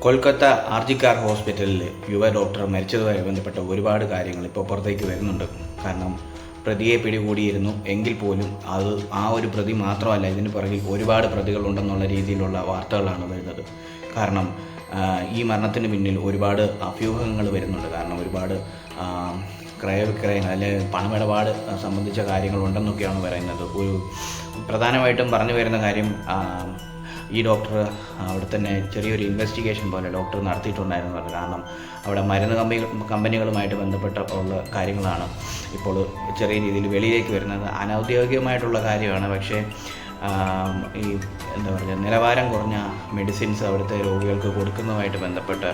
കൊൽക്കത്ത ആർജിക്കാർ ഹോസ്പിറ്റലിൽ യുവ ഡോക്ടർ മരിച്ചതുമായി ബന്ധപ്പെട്ട ഒരുപാട് കാര്യങ്ങൾ ഇപ്പോൾ പുറത്തേക്ക് വരുന്നുണ്ട്. കാരണം പ്രതിയെ പിടികൂടിയിരുന്നു എങ്കിൽ പോലും അത് ആ ഒരു പ്രതി മാത്രമല്ല, ഇതിന് പുറകിൽ ഒരുപാട് പ്രതികളുണ്ടെന്നുള്ള രീതിയിലുള്ള വാർത്തകളാണ് വരുന്നത്. കാരണം ഈ മരണത്തിന് പിന്നിൽ ഒരുപാട് അഭ്യൂഹങ്ങൾ വരുന്നുണ്ട്. കാരണം ഒരുപാട് ക്രയവിക്രയങ്ങൾ അല്ലെങ്കിൽ പണമിടപാട് സംബന്ധിച്ച കാര്യങ്ങളുണ്ടെന്നൊക്കെയാണ് പറയുന്നത്. ഒരു പ്രധാനമായിട്ടും പറഞ്ഞു വരുന്ന കാര്യം, ഈ ഡോക്ടർ അവിടെ തന്നെ ചെറിയൊരു ഇൻവെസ്റ്റിഗേഷൻ പോലെ ഡോക്ടർ നടത്തിയിട്ടുണ്ടായിരുന്നു പറഞ്ഞു. കാരണം അവിടെ മരുന്ന് കമ്പനികളുമായിട്ട് ബന്ധപ്പെട്ട ഉള്ള കാര്യങ്ങളാണ് ഇപ്പോൾ ചെറിയ രീതിയിൽ വെളിയിലേക്ക് വരുന്നത്. അനൗദ്യോഗികമായിട്ടുള്ള കാര്യമാണ്. പക്ഷേ ഈ എന്താ പറയുക, നിലവാരം കുറഞ്ഞ മെഡിസിൻസ് അവിടുത്തെ രോഗികൾക്ക് കൊടുക്കുന്നതുമായിട്ട് ബന്ധപ്പെട്ട്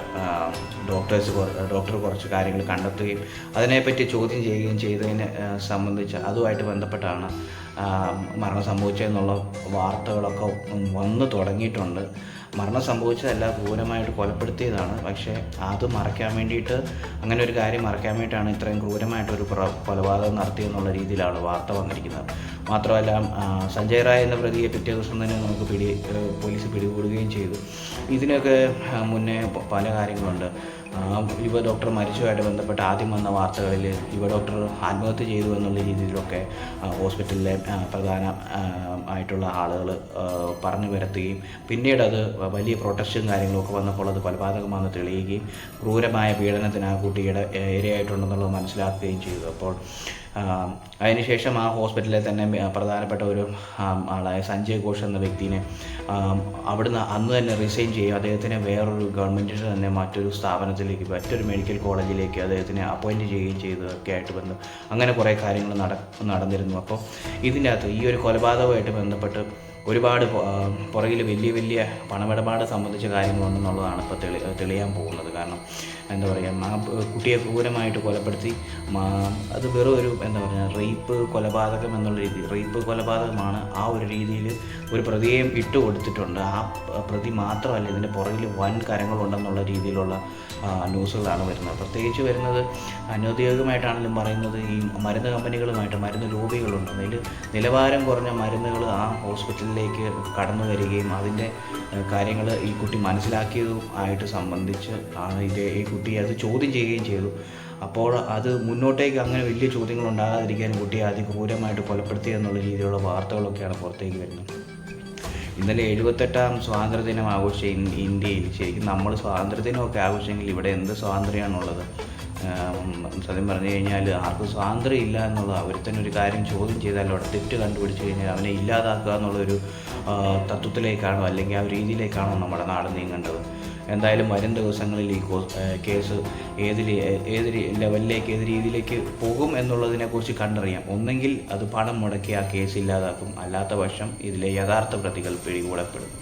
ഡോക്ടർ കുറച്ച് കാര്യങ്ങൾ കണ്ടെത്തുകയും അതിനെപ്പറ്റി ചോദ്യം ചെയ്യുകയും ചെയ്തതിനെ സംബന്ധിച്ച് അതുമായിട്ട് ബന്ധപ്പെട്ടാണ് മരണം സംഭവിച്ചതെന്നുള്ള വാർത്തകളൊക്കെ വന്നു തുടങ്ങിയിട്ടുണ്ട്. മരണം സംഭവിച്ചതല്ല, ക്രൂരമായിട്ട് കൊലപ്പെടുത്തിയതാണ്. പക്ഷേ അത് മറയ്ക്കാൻ വേണ്ടിയിട്ട്, അങ്ങനെ ഒരു കാര്യം മറയ്ക്കാൻ വേണ്ടിയിട്ടാണ് ഇത്രയും ക്രൂരമായിട്ടൊരു കൊലപാതകം നടത്തിയെന്നുള്ള രീതിയിലാണ് വാർത്ത വന്നിരിക്കുന്നത്. മാത്രമല്ല, സഞ്ജയ് റായ് എന്ന പ്രതിയെ പിറ്റേ ദിവസം തന്നെ നമുക്ക് പോലീസ് പിടികൂടുകയും ചെയ്തു. ഇതിനൊക്കെ മുന്നേ പല കാര്യങ്ങളുണ്ട്. യുവ ഡോക്ടർ മരിച്ചതുമായിട്ട് ബന്ധപ്പെട്ട് ആദ്യം വന്ന വാർത്തകളിൽ യുവ ഡോക്ടർ ആത്മഹത്യ ചെയ്തു എന്നുള്ള രീതിയിലൊക്കെ ഹോസ്പിറ്റലിലെ പ്രധാന ആയിട്ടുള്ള ആളുകൾ പറഞ്ഞു വരുത്തുകയും പിന്നീട് അത് വലിയ പ്രൊട്ടസ്റ്റും കാര്യങ്ങളൊക്കെ വന്നപ്പോൾ അത് കൊലപാതകമാണെന്ന് തെളിയുകയും ക്രൂരമായ പീഡനത്തിന് ആ കുട്ടിയുടെ ഇരയായിട്ടുണ്ടെന്നുള്ളത് മനസ്സിലാക്കുകയും ചെയ്തു. അപ്പോൾ അതിനുശേഷം ആ ഹോസ്പിറ്റലിൽ തന്നെ പ്രധാനപ്പെട്ട ഒരു ആളായ സഞ്ജയ് ഘോഷ് എന്ന വ്യക്തിനെ അവിടുന്ന് അന്ന് തന്നെ റിസൈൻ ചെയ്യും. അദ്ദേഹത്തിനെ വേറൊരു ഗവൺമെൻറ്റിൻ്റെ തന്നെ മറ്റൊരു സ്ഥാപനത്തിലേക്ക്, മറ്റൊരു മെഡിക്കൽ കോളേജിലേക്ക് അദ്ദേഹത്തിനെ അപ്പോയിൻറ്റ് ചെയ്യുകയും ചെയ്തതൊക്കെ ആയിട്ട് ബന്ധം അങ്ങനെ കുറേ കാര്യങ്ങൾ നടന്നിരുന്നു. അപ്പോൾ ഇതിൻ്റെ അകത്ത് ഈ ഒരു കൊലപാതകമായിട്ട് ബന്ധപ്പെട്ട് ഒരുപാട് പുറകിൽ വലിയ പണമിടപാട് സംബന്ധിച്ച കാര്യങ്ങളുണ്ടെന്നുള്ളതാണ് ഇപ്പോൾ തെളിയാൻ പോകുന്നത്. കാരണം എന്താ പറയുക, ആ കുട്ടിയെ ക്രൂരമായിട്ട് കൊലപ്പെടുത്തി, അത് വെറും ഒരു എന്താ പറയുക റേപ്പ് കൊലപാതകം എന്നുള്ള രീതി, റേപ്പ് കൊലപാതകമാണ്. ആ ഒരു രീതിയിൽ ഒരു പ്രതിയെയും ഇട്ട് കൊടുത്തിട്ടുണ്ട്. ആ പ്രതി മാത്രമല്ല, ഇതിൻ്റെ പുറകിൽ വൻ കരങ്ങളുണ്ടെന്നുള്ള രീതിയിലുള്ള ന്യൂസുകളാണ് വരുന്നത്. പ്രത്യേകിച്ച് വരുന്നത് അനൗദ്യോഗികമായിട്ടാണെങ്കിലും പറയുന്നത് ഈ മരുന്ന് കമ്പനികളുമായിട്ട് മരുന്ന് ലോബികളുണ്ട്. അതിൽ നിലവാരം കുറഞ്ഞ മരുന്നുകൾ ആ ഹോസ്പിറ്റലിലേക്ക് കടന്നു വരികയും അതിൻ്റെ കാര്യങ്ങൾ ഈ കുട്ടി മനസ്സിലാക്കിയതും ആയിട്ട് സംബന്ധിച്ച് ആണ് ഈ കുട്ടി അത് ചോദ്യം ചെയ്യുകയും ചെയ്തു. അപ്പോൾ അത് മുന്നോട്ടേക്ക് അങ്ങനെ വലിയ ചോദ്യങ്ങൾ ഉണ്ടാകാതിരിക്കാൻ കുട്ടിയെ അതിക്രൂരമായിട്ട് കൊലപ്പെടുത്തിയെന്നുള്ള രീതിയിലുള്ള വാർത്തകളൊക്കെയാണ് പുറത്തേക്ക് വരുന്നത്. ഇന്നലെ 78ാം സ്വാതന്ത്ര്യദിനം ആഘോഷിച്ച ഇന്ത്യയിൽ ശരിക്കും നമ്മൾ സ്വാതന്ത്ര്യദിനമൊക്കെ ആഘോഷിച്ചെങ്കിൽ ഇവിടെ എന്ത് സ്വാതന്ത്ര്യമാണുള്ളത്? സത്യം പറഞ്ഞു കഴിഞ്ഞാൽ ആർക്കും സ്വാതന്ത്ര്യം ഇല്ല എന്നുള്ളത്. അവർ തന്നെ ഒരു കാര്യം ചോദ്യം ചെയ്താൽ അവിടെ തെറ്റ് കണ്ടുപിടിച്ച് കഴിഞ്ഞാൽ അവനെ ഇല്ലാതാക്കുക എന്നുള്ളൊരു തത്വത്തിലേക്കാണോ അല്ലെങ്കിൽ ആ ഒരു രീതിയിലേക്കാണോ നമ്മുടെ നാട് നീങ്ങേണ്ടത്? എന്തായാലും വരും ദിവസങ്ങളിൽ ഈ കേസ് ഏത് ലെവലിലേക്ക്, ഏത് രീതിയിലേക്ക് പോകും എന്നുള്ളതിനെക്കുറിച്ച് കണ്ടറിയാം. ഒന്നെങ്കിൽ അത് പണം മുടക്കി ആ കേസ് ഇല്ലാതാക്കും, അല്ലാത്ത പക്ഷം ഇതിലെ യഥാർത്ഥ പ്രതികൾ പിടികൂടപ്പെടും.